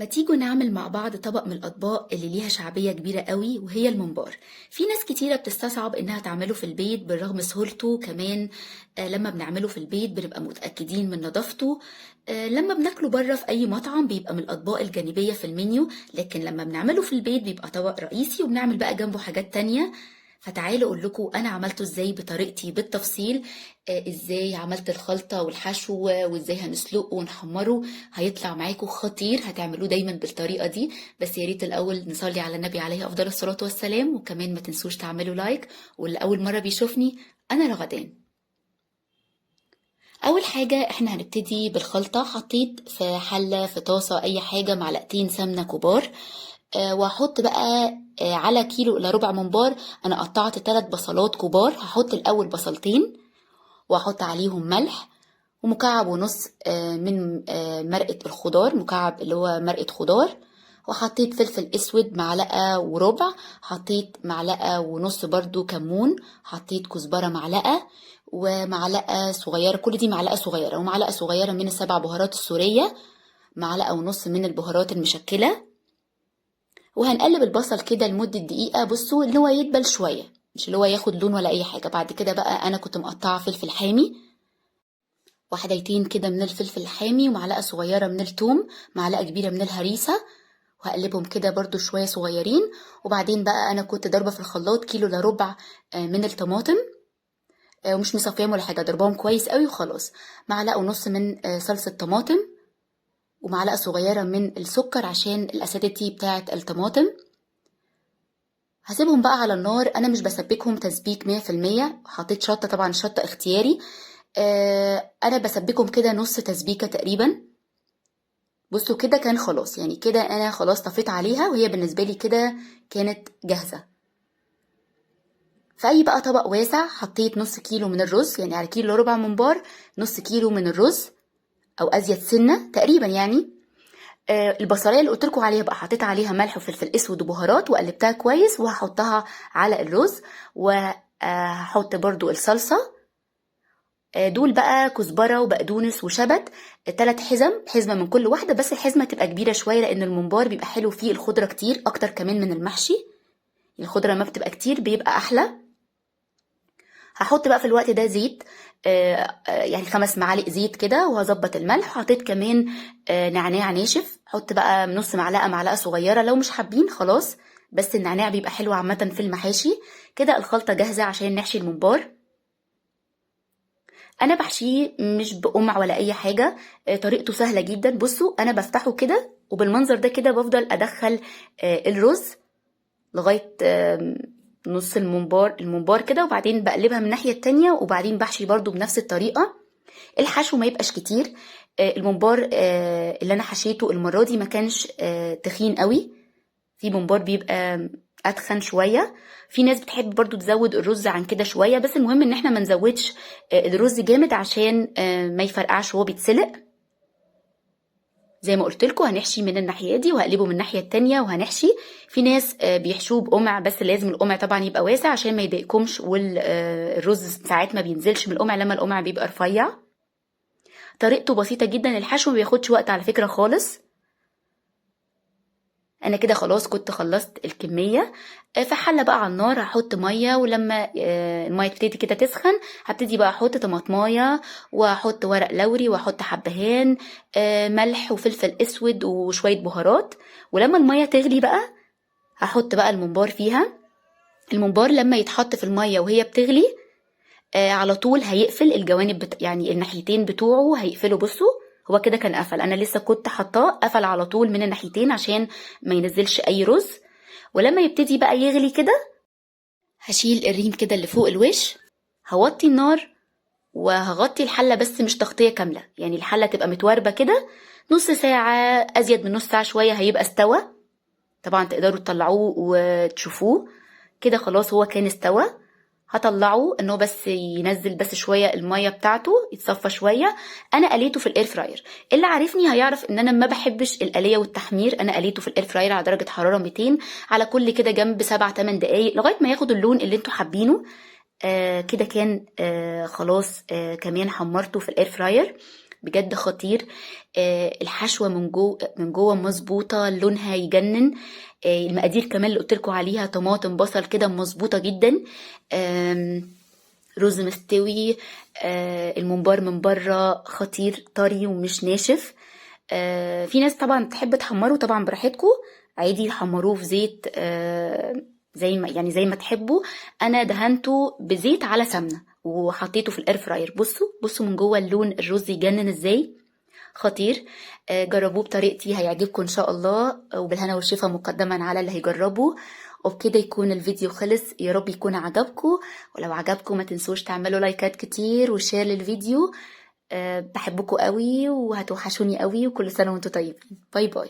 ما تيجوا نعمل مع بعض طبق من الأطباق اللي ليها شعبية كبيرة قوي وهي الممبار. في ناس كتيرة بتستصعب إنها تعمله في البيت بالرغم سهولته كمان. لما بنعمله في البيت بنبقى متأكدين من نظافته. لما بناكله بره في أي مطعم بيبقى من الأطباق الجانبية في المنيو، لكن لما بنعمله في البيت بيبقى طبق رئيسي وبنعمل بقى جنبه حاجات تانية. فتعالوا اقول لكم انا عملته ازاي بطريقتي بالتفصيل. ازاي عملت الخلطة والحشو وازاي هنسلقه ونحمره. هيطلع معاكم خطير، هتعملوه دايما بالطريقة دي. بس يا ريت الاول نصلي على النبي عليه افضل الصلاة والسلام، وكمان ما تنسوش تعملوا لايك. واللي اول مرة بيشوفني، انا رغدان. اول حاجة احنا هنبتدي بالخلطة. حطيت في حلة في طاسة اي حاجة معلقتين سمنة كبار. وهحط بقى على كيلو الا ربع ممبار انا قطعت 3 بصلات كبار. هحط الاول بصلتين واحط عليهم ملح ومكعب ونص من مرقة الخضار، مكعب اللي هو مرقة خضار. وحطيت فلفل اسود معلقة وربع. حطيت معلقة ونص برضو كمون. حطيت كزبرة معلقة ومعلقة صغيرة، كل دي معلقة صغيرة، ومعلقة صغيرة من السبع بهارات السورية، معلقة ونص من البهارات المشكلة. وهنقلب البصل كده لمدة دقيقة. بصوا اللي هو يدبل شوية، مش اللي هو ياخد لون ولا اي حاجة. بعد كده بقى انا كنت مقطعة فلفل حامي، وحدايتين كده من الفلفل الحامي، ومعلقة صغيرة من الثوم، معلقة كبيرة من الهريسة، وهقلبهم كده برضو شوية صغيرين. وبعدين بقى انا كنت ضربة في الخلاط كيلو الا ربع من الطماطم، ومش مصفيهم ولا حاجة، ضربهم كويس قوي وخلاص. معلقة ونص من صلصة طماطم، ومعلقة صغيرة من السكر عشان الاسيديتي بتاعة الطماطم. هسيبهم بقى على النار. انا مش بسبكهم تسبيك 100%. حطيت شطة، طبعا الشطة اختياري. انا بسبكهم كده نص تسبيكة تقريبا. بصوا كده كان خلاص، يعني كده انا خلاص طفيت عليها وهي بالنسبة لي كده كانت جاهزة. في اي بقى طبق واسع حطيت نص كيلو من الرز، يعني على كيلو ربع ممبار نص كيلو من الرز او ازيد سنة تقريبا يعني. البصلايه اللي قلت لكم عليها بقى حطيت عليها ملح وفلفل اسود وبهارات وقلبتها كويس، وهحطها على الرز. وهحط برضو الصلصه. دول بقى كزبره وبقدونس وشبت، 3 حزم، حزمه من كل واحده، بس الحزمه تبقى كبيره شويه لان الممبار بيبقى حلو فيه الخضره كتير اكتر كمان من المحشي. الخضره ما بتبقى كتير بيبقى احلى. هحط بقى في الوقت ده زيت، يعني 5 معالق زيت كده، وهظبط الملح. وحطيت كمان نعناع ناشف. حط بقى نص معلقة، معلقة صغيرة لو مش حابين خلاص، بس النعناع بيبقى حلو عامة في المحاشي. كده الخلطة جاهزة عشان نحشي الممبار. انا بحشيه مش بقمع ولا اي حاجة. طريقته سهلة جدا. بصوا انا بفتحه كده وبالمنظر ده كده بفضل ادخل الرز لغاية نص الممبار كده، وبعدين بقلبها من الناحية التانية، وبعدين بحشي برضو بنفس الطريقة. الحشو ما يبقاش كتير. الممبار اللي انا حشيته المرة دي ما كانش تخين قوي. في ممبار بيبقى اتخن شوية. في ناس بتحب برضو تزود الرز عن كده شوية، بس المهم ان احنا ما نزودش الرز جامد عشان ما يفرقعش وهو بيتسلق. زي ما قلت لكم هنحشي من الناحيه دي وهقلبه من الناحيه التانية وهنحشي. في ناس بيحشوه بقمع، بس لازم القمع طبعا يبقى واسع عشان ما يضايقكمش، والرز ساعات ما بينزلش من القمع لما القمع بيبقى رفيع. طريقته بسيطه جدا، الحشو ما بياخدش وقت على فكره خالص. انا كده خلاص كنت خلصت الكميه. في حله بقى على النار هحط ميه، ولما الميه تبتدي كده تسخن هبتدي بقى احط طماطمايه، واحط ورق لوري، واحط حبهان، ملح وفلفل اسود وشويه بهارات. ولما الميه تغلي بقى هحط بقى الممبار فيها. الممبار لما يتحط في الميه وهي بتغلي على طول هيقفل الجوانب يعني الناحيتين بتوعه هيقفلوا. بصوا هو كده كان قفل، انا لسه كنت حطاه قفل على طول من الناحيتين عشان ما ينزلش اي رز. ولما يبتدي بقى يغلي كده هشيل الريم كده اللي فوق الوش، هوطي النار وهغطي الحلة، بس مش تغطية كاملة، يعني الحلة تبقى متواربة كده. نص ساعة، ازيد من نص ساعة شوية هيبقى استوى. طبعا تقدروا تطلعوه وتشوفوه كده خلاص هو كان استوى. هطلعه انه بس ينزل بس شويه الميه بتاعته يتصفى شويه. انا قليته في الاير فراير. اللي عارفني هيعرف ان انا ما بحبش القليه والتحمير. انا قليته في الاير فراير على درجه حراره 200 على كل كده جنب 7-8 دقايق لغايه ما ياخد اللون اللي انتوا حابينه. كده كان خلاص. كمان حمرته في الاير فراير. بجد خطير. الحشوة من جوه مظبوطة، لونها يجنن. المقادير كمان اللي قلتلكوا عليها، طماطم بصل كده مظبوطة جدا. رز مستوي. الممبار من بره خطير، طري ومش ناشف. في ناس طبعا تحب تحمره، طبعا براحتكم، عادي حمروه في زيت، زي ما تحبوا. انا دهنته بزيت على سمنه وحطيته في الاير فراير. بصوا من جوه اللون الرز يجنن ازاي، خطير. جربوه بطريقتي هيعجبكم ان شاء الله، وبالهنا والشفا مقدما على اللي هيجربوا. وبكده يكون الفيديو خلص، يا رب يكون عجبكم. ولو عجبكم ما تنسوش تعملوا لايكات كتير وشير للفيديو. بحبكم قوي وهتوحشوني قوي، وكل سنة وانتم طيبين. باي باي.